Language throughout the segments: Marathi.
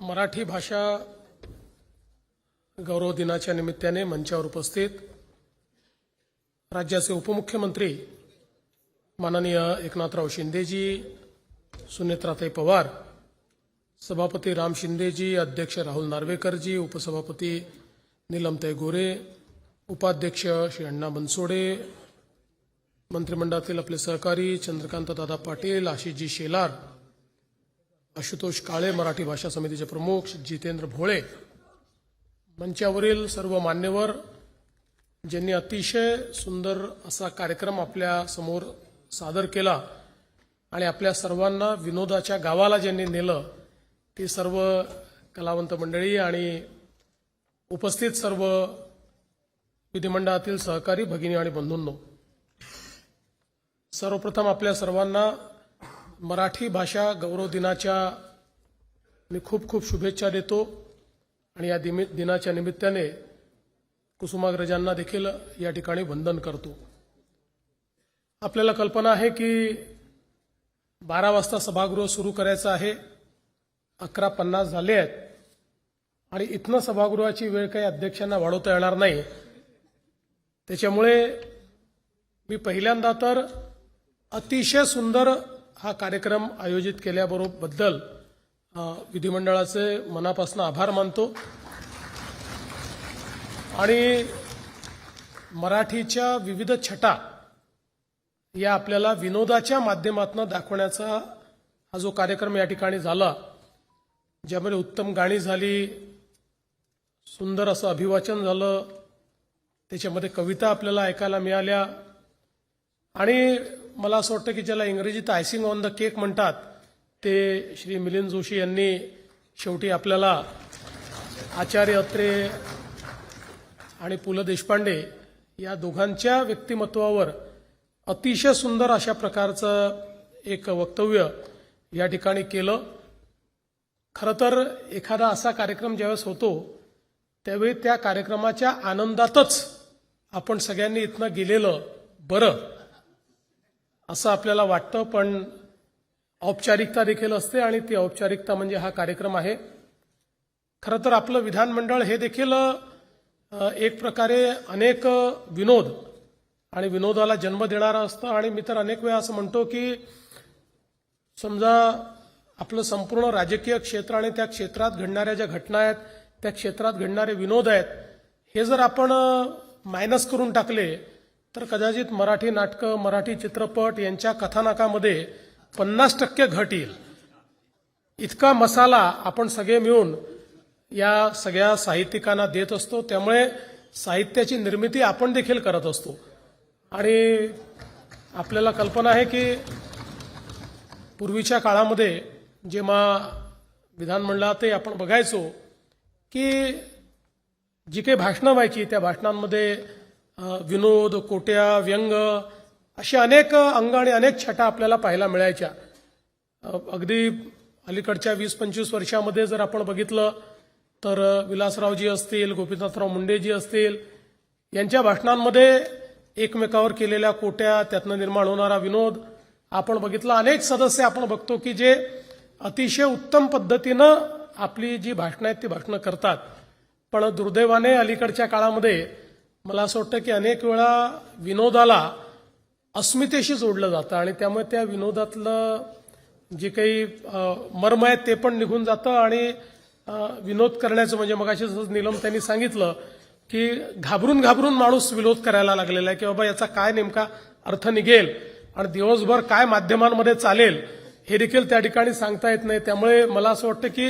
मराठी भाषा गौरव दिनाच्या निमित्ताने मंचावर उपस्थित राज्याचे उपमुख्यमंत्री माननीय एकनाथराव शिंदेजी, सुनेत्राताई पवार, सभापती राम शिंदेजी, अध्यक्ष राहुल नार्वेकरजी, उपसभापती नीलमताई गोरे, उपाध्यक्ष श्री अण्णा बनसोडे, मंत्रिमंडळातील आपले सहकारी चंद्रकांत दादा पाटील, आशिषजी शेलार, आशुतोष काळे, मराठी भाषा समितीचे प्रमुख जितेंद्र भोळे, मंचावरील सर्व मान्यवर ज्यांनी अतिशय सुंदर असा कार्यक्रम आपल्या समोर सादर केला आणि आपल्या सर्वांना विनोदाच्या गावाला ज्यांनी नेलं, ती सर्व कलावंत मंडळी आणि उपस्थित सर्व विधिमंडळातील सहकारी भगिनी आणि बंधूंनो, सर्वप्रथम आपल्या सर्वांना मराठी भाषा गौरव दिनाच्या मी खूप खूप शुभेच्छा देतो आणि या दिनाच्या निमित्ताने कुसुमाग्रजांना देखील या ठिकाणी वंदन करतो। आपल्याला कल्पना आहे की 12 वाजता सभागृह सुरू करायचं आहे, 11:50 झाले आहेत आणि इथनं सभागृहाची वेळ काही अध्यक्षांना वाढवता येणार नाही। त्याच्यामुळे मी पहिल्यांदा तर अतिशय सुंदर हा कार्यक्रम आयोजित केल्याबद्दल विधिमंडळाचे मनापासून आभार मानतो आणि मराठीच्या विविध छटा या आपल्याला विनोदाच्या माध्यमातून दाखवण्याचा हा जो कार्यक्रम या ठिकाणी झाला, ज्यामध्ये उत्तम गाणी झाली, सुंदर असं अभिवाचन झालं, त्याच्यामध्ये कविता आपल्याला ऐकायला मिळाल्या आणि मला असं वाटतं की ज्याला इंग्रजीत आयसिंग ऑन द केक म्हणतात ते श्री मिलिंद जोशी यांनी शेवटी आपल्याला आचार्य अत्रे आणि पु ल देशपांडे या दोघांच्या व्यक्तिमत्वावर अतिशय सुंदर अशा प्रकारचं एक वक्तव्य या ठिकाणी केलं। खरं तर एखादा असा कार्यक्रम ज्यावेळेस होतो त्यावेळी त्या कार्यक्रमाच्या आनंदातच आपण सगळ्यांनी इथनं गेलेलं बरं असं आपल्याला वाटतं, पण औपचारिकता देखील असते आणि ती औपचारिकता म्हणजे हा कार्यक्रम आहे। खरं तर आपलं विधानमंडळ हे देखील एक प्रकारे अनेक विनोद आणि विनोदाला जन्म देणारं असतं आणि मी तर अनेक वेळा असं म्हणतो की समजा आपलं संपूर्ण राजकीय क्षेत्र आणि त्या क्षेत्रात घडणाऱ्या ज्या घटना आहेत, त्या क्षेत्रात घडणारे विनोद आहेत, हे जर आपण मायनस करून टाकले तर कदाचित मराठी नाटकं, मराठी चित्रपट यांच्या कथानकामध्ये 50% घट येईल। इतका मसाला आपण सगळे मिळून या सगळ्या साहित्यिकांना देत असतो, त्यामुळे साहित्याची निर्मिती आपण देखील करत असतो आणि आपल्याला कल्पना आहे की पूर्वीच्या काळामध्ये जेव्हा विधानमंडळातही आपण बघायचो की जी काही भाषणं व्हायची त्या भाषणांमध्ये विनोद, कोट्या, व्यंग अशा अनेक अंग आणि अनेक छटा आपल्याला पाहायला मिळायच्या। अगदी अलीकडच्या 20-25 वर्षामध्ये जर आपण बघितलं तर विलासरावजी असतील, गोपीनाथराव मुंडेजी असतील, यांच्या भाषणांमध्ये एकमेकावर केलेल्या कोट्या, त्यातनं निर्माण होणारा विनोद आपण बघितला। अनेक सदस्य आपण बघतो की जे अतिशय उत्तम पद्धतीनं आपली जी भाषणं आहेत ती भाषणं करतात, पण दुर्दैवाने अलीकडच्या काळामध्ये मला असं वाटतं की अनेक वेळा विनोदाला अस्मितेशी जोडलं जातं आणि त्यामुळे त्या विनोदातलं जे काही मर्म आहे ते पण निघून जातं आणि विनोद करण्याचं म्हणजे मगाशी जसं नीलम त्यांनी सांगितलं की घाबरून घाबरून माणूस विनोद करायला लागलेला आहे की बाबा याचा काय नेमका अर्थ निघेल आणि दिवसभर काय माध्यमांमध्ये चालेल हे देखील त्या ठिकाणी सांगता येत नाही। त्यामुळे मला असं वाटतं की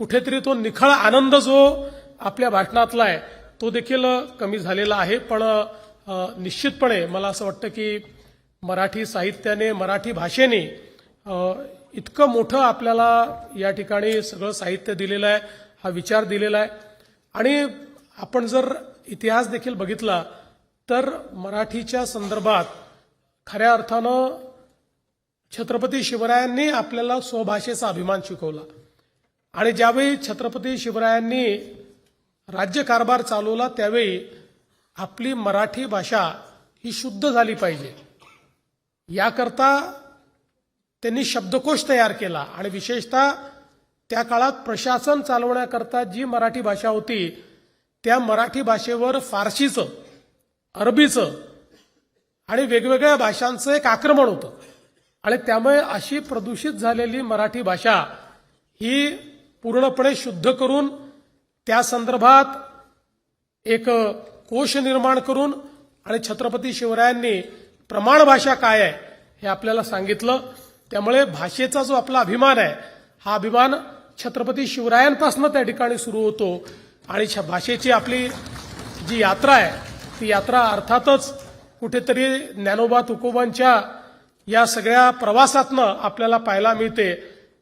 कुठेतरी तो निखळ आनंद जो आपल्या भाषणातला आहे तो देखील कमी झालेला आहे, पण निश्चितपणे मला असं वाटतं की मराठी साहित्याने, मराठी भाषेने इतकं मोठं आपल्याला या ठिकाणी सगळं साहित्य दिलेलं आहे, हा विचार दिलेला आहे आणि आपण जर इतिहास देखील बघितला तर मराठीच्या संदर्भात खऱ्या अर्थानं छत्रपती शिवरायांनी आपल्याला स्वभाषेचा अभिमान शिकवला आणि ज्यावेळी छत्रपती शिवरायांनी राज्यकारभार चालवला त्यावेळी आपली मराठी भाषा ही शुद्ध झाली पाहिजे याकरता त्यांनी शब्दकोश तयार केला आणि विशेषतः त्या काळात प्रशासन चालवण्याकरता जी मराठी भाषा होती त्या मराठी भाषेवर फारसीचं, अरबीचं आणि वेगवेगळ्या भाषांचं एक आक्रमण होतं आणि त्यामुळे अशी प्रदूषित झालेली मराठी भाषा ही पूर्णपणे शुद्ध करून त्या संदर्भात एक कोश निर्माण करून आणि छत्रपती शिवरायांनी प्रमाण भाषा काय आहे हे आपल्याला सांगितलं. त्यामुळे भाषेचा जो आपला अभिमान आहे हा अभिमान छत्रपती शिवरायांपासून त्या ठिकाणी सुरू होतो आणि भाषेची आपली जी यात्रा आहे ती यात्रा अर्थातच कुठेतरी ज्ञानोबा तुकोबांच्या या सगळ्या प्रवासातनं आपल्याला पाहायला मिळते.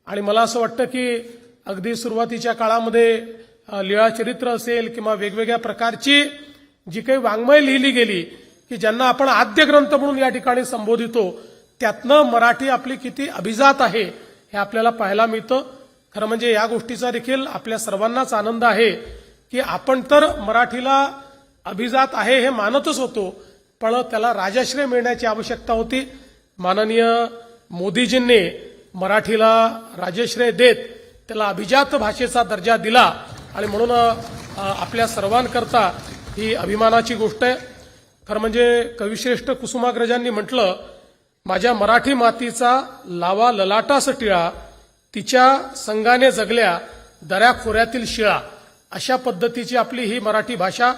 आणि मला असं वाटतं की अगदी सुरुवातीच्या काळामध्ये लीळाचरित्र असेल किंवा वेगवेगळ्या प्रकारची जी काही वाङ्मय लिहिली गेली की ज्यांना आपण आद्य ग्रंथ म्हणून या ठिकाणी संबोधितो त्यातनं मराठी आपली किती अभिजात आहे हे आपल्याला पाहायला मिळतं. खरं म्हणजे या गोष्टीचा देखील आपल्या सर्वांनाच आनंद आहे की आपण तर मराठीला अभिजात आहे हे मानतच होतो, पण त्याला राजाश्रय मिळण्याची आवश्यकता होती. माननीय मोदीजींनी मराठीला राजश्रय देत त्याला अभिजात भाषेचा दर्जा दिला आणि म्हणून आपल्या सर्वांकरता ही अभिमानाची गोष्ट आहे. खरं म्हणजे कविश्रेष्ठ कुसुमाग्रजांनी म्हटलं, माझ्या मराठी मातीचा लावा ललाटास टिळा, तिच्या संगाने जगल्या दऱ्याखोऱ्यातील शिळा. अशा पद्धतीची आपली ही मराठी भाषा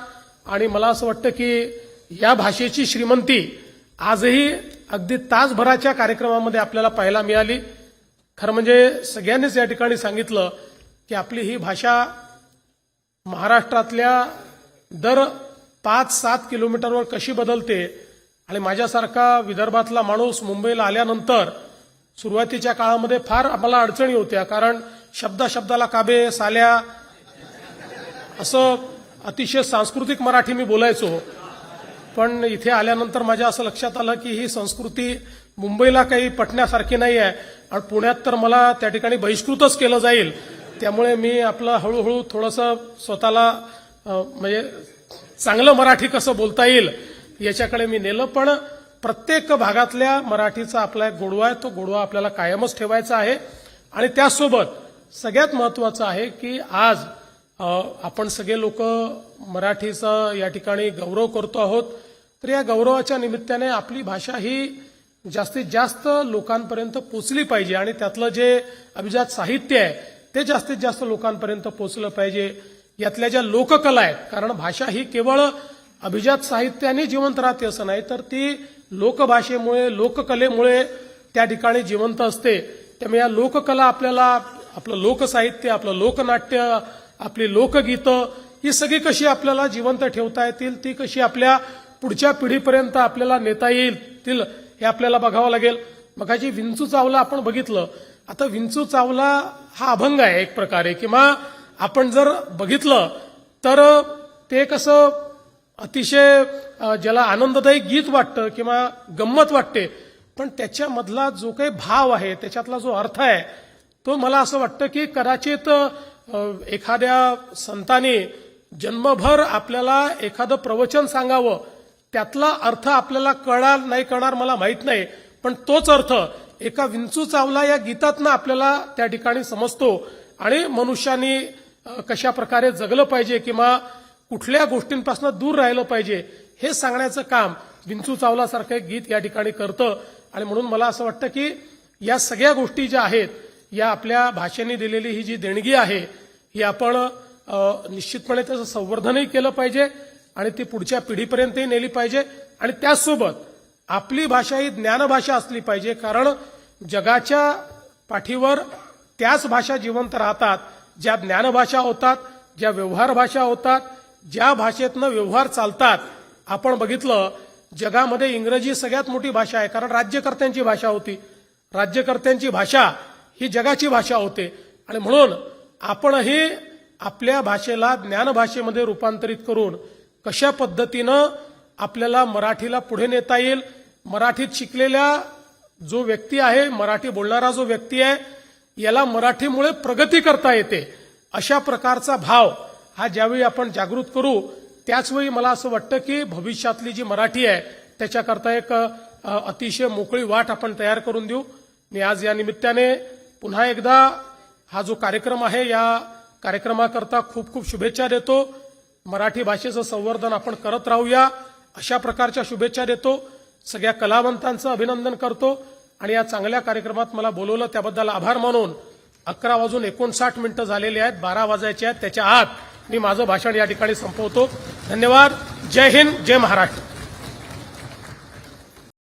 आणि मला असं वाटतं की या भाषेची श्रीमंती आजही अगदी तासभराच्या कार्यक्रमामध्ये आपल्याला पाहायला मिळाली. खरं म्हणजे सगळ्यांनीच या ठिकाणी सांगितलं की आपली ही भाषा महाराष्ट्रातल्या दर 5-7 किलोमीटरवर कशी बदलते. आणि माझ्यासारखा विदर्भातला माणूस मुंबईला आल्यानंतर सुरुवातीच्या काळामध्ये फार आम्हाला अडचणी होत्या, कारण शब्दाला काबे साल्या असं अतिशय सांस्कृतिक मराठी मी बोलायचो. पण इथे आल्यानंतर माझ्या असं लक्षात आलं की ही संस्कृती मुंबईला काही पटण्यासारखी नाही आहे आणि पुण्यात तर मला त्या ठिकाणी बहिष्कृतच केलं जाईल. त्यामुळे मी आपलं हळूहळू थोडंसं स्वतःला म्हणजे चांगलं मराठी कसं बोलता येईल याच्याकडे मी नेलं. पण प्रत्येक भागातल्या मराठीचा आपला एक गोडवा आहे, तो गोडवा आपल्याला कायमच ठेवायचा आहे. आणि त्याचसोबत सगळ्यात महत्वाचं आहे की आज आपण सगळे लोक मराठीचा या ठिकाणी गौरव करतो आहोत, तर या गौरवाच्या निमित्ताने आपली भाषा ही जास्तीत जास्त लोकांपर्यंत पोचली पाहिजे आणि त्यातलं जे अभिजात साहित्य आहे ते जास्तीत जास्त लोकांपर्यंत पोचलं पाहिजे. यातल्या ज्या लोककला आहेत, कारण भाषा ही केवळ अभिजात साहित्याने जिवंत राहते असं नाही, तर ती लोकभाषेमुळे लोककलेमुळे त्या ठिकाणी जिवंत असते. त्यामुळे या लोककला आपल्याला आपलं लोकसाहित्य, आपलं लोकनाट्य, आपली लोकगीतं ही सगळी कशी आपल्याला जिवंत ठेवता येतील, ती कशी आपल्या पुढच्या पिढीपर्यंत आपल्याला नेता येईल हे आपल्याला बघावं लागेल. मगाची विंचू चावला आपण बघितलं. आता विंचू चावला हा अभंग आहे एक प्रकारे, किंवा आपण जर बघितलं तर ते कसं अतिशय ज्याला आनंददायी गीत वाटतं किंवा गंमत वाटते, पण त्याच्यामधला जो काही भाव आहे, त्याच्यातला जो अर्थ आहे, तो मला असं वाटतं की कदाचित एखाद्या संतांनी जन्मभर आपल्याला एखादं प्रवचन सांगावं, त्यातला अर्थ आपल्याला कळणार नाही कळणार मला माहित नाही, पण तोच अर्थ एका विंचू चावला या गीतातनं आपल्याला त्या ठिकाणी समजतो. आणि मनुष्याने कशा प्रकारे जगलं पाहिजे किंवा कुठल्या गोष्टींपासून दूर राहिलं पाहिजे हे सांगण्याचं काम विंचू चावलासारखं एक गीत या ठिकाणी करतं. आणि म्हणून मला असं वाटतं की या सगळ्या गोष्टी ज्या आहेत, या आपल्या भाषेने दिलेली ही जी देणगी आहे ही आपण निश्चितपणे त्याचं संवर्धनही केलं पाहिजे आणि ती पुढच्या पिढीपर्यंतही नेली पाहिजे. आणि त्याचसोबत आपली भाषा ही ज्ञानभाषा असली पाहिजे, कारण जगाच्या पाठीवर त्याच भाषा जिवंत राहतात ज्या ज्ञानभाषा होतात, ज्या व्यवहार भाषा होतात, ज्या भाषेतनं व्यवहार चालतात. आपण बघितलं जगामध्ये इंग्रजी सगळ्यात मोठी भाषा आहे, कारण राज्यकर्त्यांची भाषा होती. राज्यकर्त्यांची भाषा ही जगाची भाषा होते आणि म्हणून आपणही आपल्या भाषेला ज्ञानभाषेमध्ये रूपांतरित करून कशा पद्धतीनं आपल्याला मराठीला पुढे नेता येईल, मराठीत शिकलेल्या जो व्यक्ती आहे, मराठी बोलणारा जो व्यक्ती आहे, याला मराठीमुळे प्रगती करता येते, अशा प्रकारचा भाव हा ज्यावेळी आपण जागृत करू त्याचवेळी मला असं वाटतं की भविष्यातली जी मराठी आहे त्याच्याकरता एक अतिशय मोकळी वाट आपण तयार करून देऊ. मी आज या निमित्ताने पुन्हा एकदा हा जो कार्यक्रम आहे या कार्यक्रमाकरता खूप खूप शुभेच्छा देतो. मराठी भाषेचं संवर्धन आपण करत राहूया अशा प्रकारच्या शुभेच्छा देतो. सगळ्या कलावंतांचं अभिनंदन करतो आणि या चांगल्या कार्यक्रमात मला बोलवलं त्याबद्दल आभार मानून 11:59 झालेले आहेत, 12 वाजायचे आहेत. त्याच्या आत मी माझं भाषण या ठिकाणी संपवतो. धन्यवाद. जय हिंद, जय महाराष्ट्र.